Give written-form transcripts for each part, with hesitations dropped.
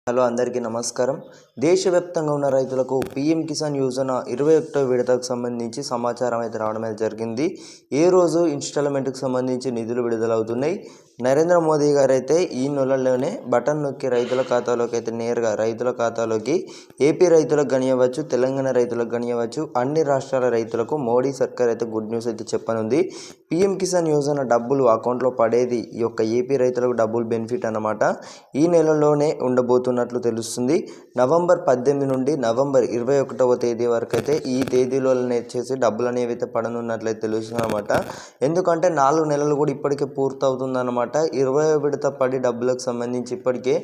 Hello అందరికీ నమస్కారం. దేశవ్యాప్తంగా ఉన్న రైతులకు పీఎం కిసాన్ యోజన 21వ విడతకు సంబంధించి సమాచారం అయితే రావడం జరిగింది. ఏ రోజు ఇన్స్టాల్మెంట్కి సంబంధించి నిధులు విడుదలవుతున్నాయి. నరేంద్ర మోదీ గారు అయితే ఈ నెలలోనే బటన్ నొక్కి రైతుల ఖాతాలోకి అయితే నేరుగా రైతుల ఖాతాలోకి ఏపీ రైతులకు గనియవచ్చు, తెలంగాణ రైతులకు గనియవచ్చు, అన్ని రాష్ట్రాల రైతులకు మోడీ సర్కార్ అయితే గుడ్ న్యూస్ అయితే చెప్పనుంది. పీఎం కిసాన్ యోజన డబ్బులు అకౌంట్లో పడేది ఈ యొక్క ఏపీ రైతులకు డబ్బులు బెనిఫిట్ అన్నమాట. ఈ నెలలోనే ఉండబోతున్నట్లు తెలుస్తుంది. నవంబర్ 18 నుండి నవంబర్ 21వ తేదీ వరకు అయితే ఈ తేదీలోనే వచ్చేసి డబ్బులు అనేవి అయితే పడనున్నట్లయితే తెలుస్తుంది అనమాట. ఎందుకంటే 4 నెలలు కూడా ఇప్పటికే పూర్తవుతుందన్నమాట. 20వ విడత పడి డబ్బులకు సంబంధించి ఇప్పటికే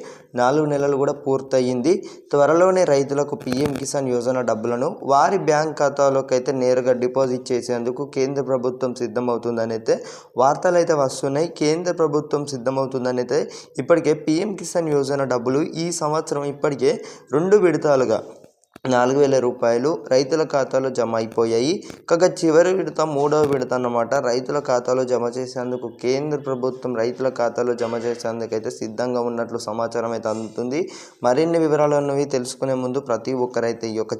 4 నెలలు కూడా పూర్తయింది. త్వరలోనే రైతులకు పీఎం కిసాన్ యోజన డబ్బులను వారి బ్యాంక్ ఖాతాలోకి అయితే నేరుగా డిపాజిట్ చేసేందుకు కేంద్ర ప్రభుత్వం సిద్ధమవుతుందని అయితే వార్తలు అయితే వస్తున్నాయి. కేంద్ర ప్రభుత్వం సిద్ధమవుతుందని అయితే ఇప్పటికే పీఎం కిసాన్ యోజన డబ్బులు ఈ సంవత్సరం ఇప్పటికే 2 విడతలుగా 4,000 రూపాయలు రైతుల ఖాతాలో జమ అయిపోయాయి. కాగా చివరి విడత 3వ విడత అన్నమాట రైతుల ఖాతాలో జమ చేసేందుకు కేంద్ర ప్రభుత్వం రైతుల ఖాతాలో జమ చేసేందుకైతే సిద్ధంగా ఉన్నట్లు సమాచారం అయితే అందుతుంది. మరిన్ని వివరాలు అన్నవి తెలుసుకునే ముందు ప్రతి ఒక్కరైతే ఈ యొక్క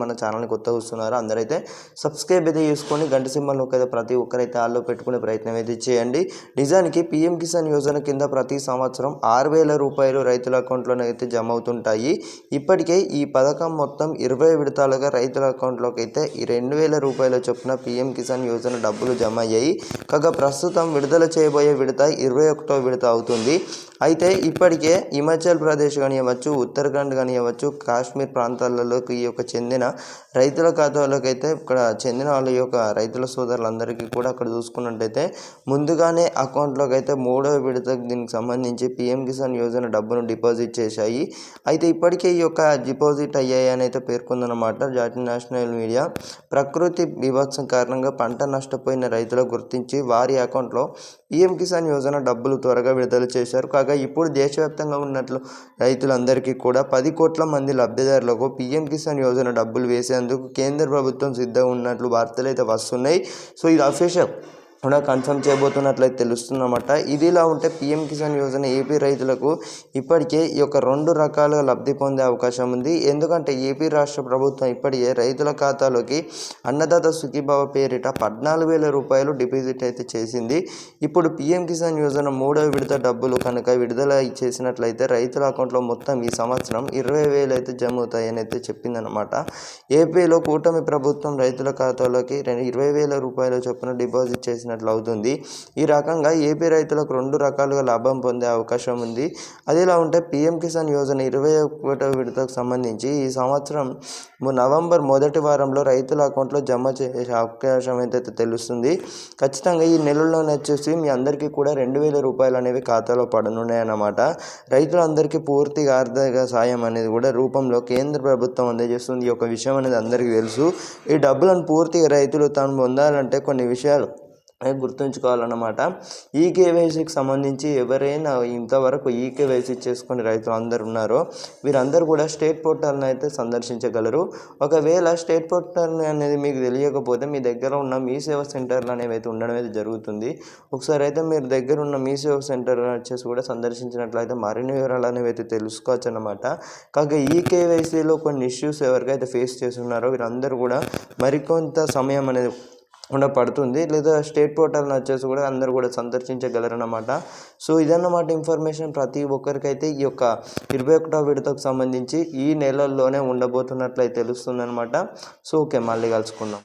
మన ఛానల్ని కొత్తగా చూస్తున్నారు అందరైతే సబ్స్క్రైబ్ అయితే చేసుకొని గంట సింబల్ నొక్కైతే ప్రతి ఒక్కరైతే ఆల్లో పెట్టుకునే ప్రయత్నం అయితే చేయండి. నిజానికి పీఎం కిసాన్ యోజన కింద ప్రతి సంవత్సరం 6,000 రూపాయలు రైతుల అకౌంట్లోనే అయితే జమ అవుతుంటాయి. ఇప్పటికే ఈ పథకం మొత్తం 20 విడతలుగా రైతుల అకౌంట్లోకి అయితే ఈ 2,000 రూపాయల చొప్పున పీఎం కిసాన్ యోజన డబ్బులు జమ అయ్యాయి. కాగా ప్రస్తుతం విడుదల చేయబోయే విడత 21వ విడత అవుతుంది. అయితే ఇప్పటికే హిమాచల్ ప్రదేశ్ కానివ్వచ్చు, ఉత్తరాఖండ్ కానివ్వచ్చు, కాశ్మీర్ ప్రాంతాలలోకి ఈ యొక్క చెందిన రైతుల ఖాతాలోకి అయితే ఇక్కడ చెందిన వాళ్ళ యొక్క రైతుల సోదరులందరికీ కూడా అక్కడ చూసుకున్నట్టయితే ముందుగానే అకౌంట్లోకి అయితే 3వ విడతకు దీనికి సంబంధించి పీఎం కిసాన్ యోజన డబ్బును డిపాజిట్ చేశాయి. అయితే ఇప్పటికే ఈ యొక్క డిపాజిట్ అయ్యాయి అని అయితే పేర్కొందన్నమాట జాతీయ నేషనల్ మీడియా. ప్రకృతి విపత్సం కారణంగా పంట నష్టపోయిన రైతులకు గుర్తించి వారి అకౌంట్లో పీఎం కిసాన్ యోజన డబ్బులు త్వరగా విడుదల చేశారు. కాగా ఇప్పుడు దేశవ్యాప్తంగా ఉన్నట్లు రైతులందరికీ కూడా 10 కోట్ల మంది లబ్ధిదారులకు పీఎం కిసాన్ యోజన డబ్బులు వేసేందుకు కేంద్ర ప్రభుత్వం సిద్ధంగా ఉన్నట్లు వార్తలు అయితే వస్తున్నాయి. సో ఇది అఫీషియల్ కూడా కన్ఫర్మ్ చేయబోతున్నట్లయితే తెలుస్తుందన్నమాట. ఇదిలా ఉంటే పీఎం కిసాన్ యోజన ఏపీ రైతులకు ఇప్పటికే ఈ యొక్క 2 రకాలుగా లబ్ధి పొందే అవకాశం ఉంది. ఎందుకంటే ఏపీ రాష్ట్ర ప్రభుత్వం ఇప్పటికే రైతుల ఖాతాలోకి అన్నదాత సుఖీభావ పేరిట 14,000 రూపాయలు డిపాజిట్ అయితే చేసింది. ఇప్పుడు పీఎం కిసాన్ యోజన 3వ విడత డబ్బులు కనుక విడుదల చేసినట్లయితే రైతుల అకౌంట్లో మొత్తం ఈ సంవత్సరం 20,000 అయితే జమ అవుతాయని అయితే చెప్పిందనమాట. ఏపీలో కూటమి ప్రభుత్వం రైతుల ఖాతాలోకి 20,000 రూపాయల చొప్పున డిపాజిట్ చేసిన అవుతుంది. ఈ రకంగా ఏపీ రైతులకు 2 రకాలుగా లాభం పొందే అవకాశం ఉంది. అదిలా ఉంటే పీఎం కిసాన్ యోజన 21వ విడతకు సంబంధించి ఈ సంవత్సరం నవంబర్ మొదటి వారంలో రైతుల అకౌంట్లో జమ చేసే అవకాశం అయితే తెలుస్తుంది. ఖచ్చితంగా ఈ నెలలోనే వచ్చేసి మీ అందరికీ కూడా 2,000 రూపాయలు అనేవి ఖాతాలో పడనున్నాయన్నమాట. రైతులందరికీ పూర్తిగా ఆర్థిక సాయం అనేది కూడా రూపంలో కేంద్ర ప్రభుత్వం అందజేస్తుంది. ఈ యొక్క విషయం అనేది అందరికీ తెలుసు. ఈ డబ్బులను పూర్తిగా రైతులు తాను పొందాలంటే కొన్ని విషయాలు గుర్తుంచుకోవాలన్నమాట. ఈకేవైసీకి సంబంధించి ఎవరైనా ఇంతవరకు ఈకేవైసీ చేసుకుని రైతులు అందరూ ఉన్నారో వీరందరూ కూడా స్టేట్ పోర్టల్ని అయితే సందర్శించగలరు. ఒకవేళ స్టేట్ పోర్టల్ అనేది మీకు తెలియకపోతే మీ దగ్గర ఉన్న మీ సేవా సెంటర్లు అనేవి అయితే ఉండడం అయితే జరుగుతుంది. ఒకసారి అయితే మీరు దగ్గర ఉన్న మీ సేవా సెంటర్ వచ్చేసి కూడా సందర్శించినట్లయితే మరిన్ని వివరాలు అనేవి అయితే తెలుసుకోవచ్చు అన్నమాట. కాగా ఈకేవైసీలో కొన్ని ఇష్యూస్ ఎవరికైతే ఫేస్ చేస్తున్నారో వీరందరూ కూడా మరికొంత సమయం అనేది పడుతుంది. లేదా స్టేట్ పోర్టల్ని వచ్చేసి కూడా అందరూ కూడా సందర్శించగలరన్నమాట. సో ఇదన్నమాట ఇన్ఫర్మేషన్. ప్రతి ఒక్కరికైతే ఈ యొక్క 21వ విడతకు సంబంధించి ఈ నెలల్లోనే ఉండబోతున్నట్లయితే తెలుస్తుందన్నమాట. సో ఓకే, మళ్ళీ కలుసుకుందాం.